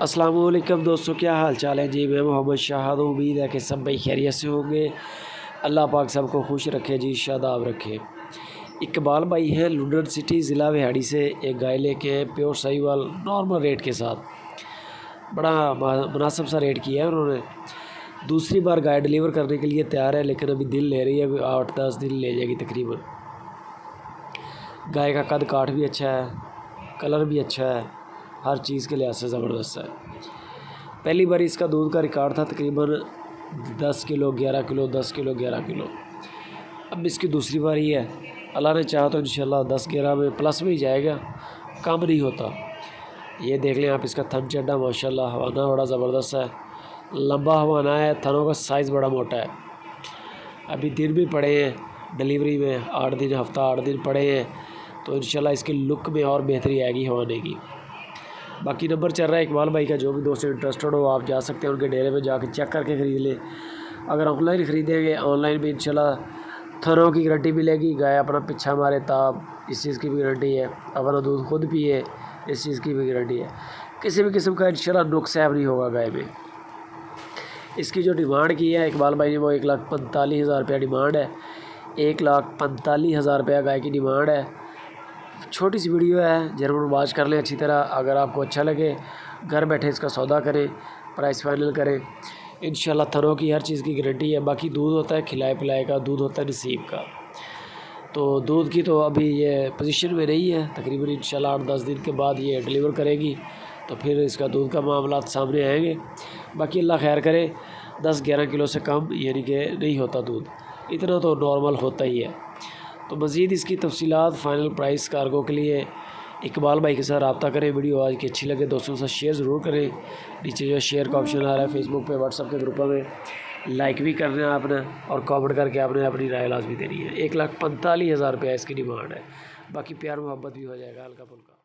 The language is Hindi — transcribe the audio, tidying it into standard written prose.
अस्सलाम वालेकुम दोस्तों, क्या हाल चाल है जी। मैं मोहम्मद शाहद, उम्मीद है कि सब भाई खैरियत से होंगे। अल्लाह पाक सबको खुश रखे जी, शादाब रखे। इकबाल भाई हैं लंदन सिटी ज़िला विहाड़ी से एक गाय लेके हैं प्योर साहिवाल नॉर्मल रेट के साथ। बड़ा मुनासिब सा रेट किया है उन्होंने। दूसरी बार गाय डिलीवर करने के लिए तैयार है, लेकिन अभी दिन ले रही है, 8-10 दिन ले जाएगी तकरीबन। गाय का कद काठ भी अच्छा है, कलर भी अच्छा है, हर चीज़ के लिहाज से ज़बरदस्त है। पहली बार इसका दूध का रिकॉर्ड था तकरीबन 10 किलो 11 किलो 10 किलो 11 किलो। अब इसकी दूसरी बारी है, अल्लाह ने चाहा तो इंशाल्लाह 10-11 में प्लस में ही जाएगा, कम नहीं होता। ये देख लें आप, इसका थन चड्डा माशाल्लाह, हवाना बड़ा ज़बरदस्त है, लंबा हवाना है, थनों का साइज़ बड़ा मोटा है। अभी दिन भी पड़े हैं डिलीवरी में, 8 दिन हफ्ता 8 दिन पड़े हैं, तो इंशाल्लाह इसकी लुक में और बेहतरी आएगी हवाने की। बाकी नंबर चल रहा है इकबाल भाई का, जो भी दोस्त इंटरेस्टेड हो आप जा सकते हैं उनके डेरे में जाकर चेक करके ख़रीद लें। अगर ऑनलाइन ख़रीदेंगे, ऑनलाइन भी इंशाल्लाह थनों की गारंटी मिलेगी, गाय अपना पीछा मारे ताब, इस चीज़ की भी गारंटी है, अपना दूध खुद पिए, इस चीज़ की भी गारंटी है। किसी भी किस्म का इंशाल्लाह नुक्स ऐब नहीं होगा गाय में। इसकी जो डिमांड की है इकबाल भाई ने, वो 1,45,000 रुपया डिमांड है। 1,45,000 रुपया गाय की डिमांड है। छोटी सी वीडियो है, ज़रूर वॉच कर लें अच्छी तरह। अगर आपको अच्छा लगे, घर बैठे इसका सौदा करें, प्राइस फाइनल करें। इंशाल्लाह थनों की हर चीज़ की गारंटी है। बाकी दूध होता है खिलाए पिलाए का, दूध होता है नसीब का। तो दूध की तो अभी ये पोजीशन में नहीं है, तकरीबन इंशाल्लाह 8-10 दिन के बाद ये डिलीवर करेगी, तो फिर इसका दूध का मामला सामने आएंगे। बाकी अल्लाह खैर करे, 10-11 किलो से कम यानी कि नहीं होता दूध, इतना तो नॉर्मल होता ही है। तो मज़ीद इसकी तफसीलात, फ़ाइनल प्राइस, कार्गो के लिए इकबाल भाई के साथ रब्ता करें। वीडियो आज की अच्छी लगे दोस्तों के साथ शेयर ज़रूर करें। नीचे जो शेयर का ऑप्शन आ रहा है फेसबुक पे, व्हाट्सअप के ग्रुपों में लाइक भी करना है आपने, और कमेंट करके आपने अपनी राय लाजमी देनी है। 1,45,000 रुपया इसकी डिमांड है। बाकी प्यार मोहब्बत भी हो जाएगा हल्का फुल्का।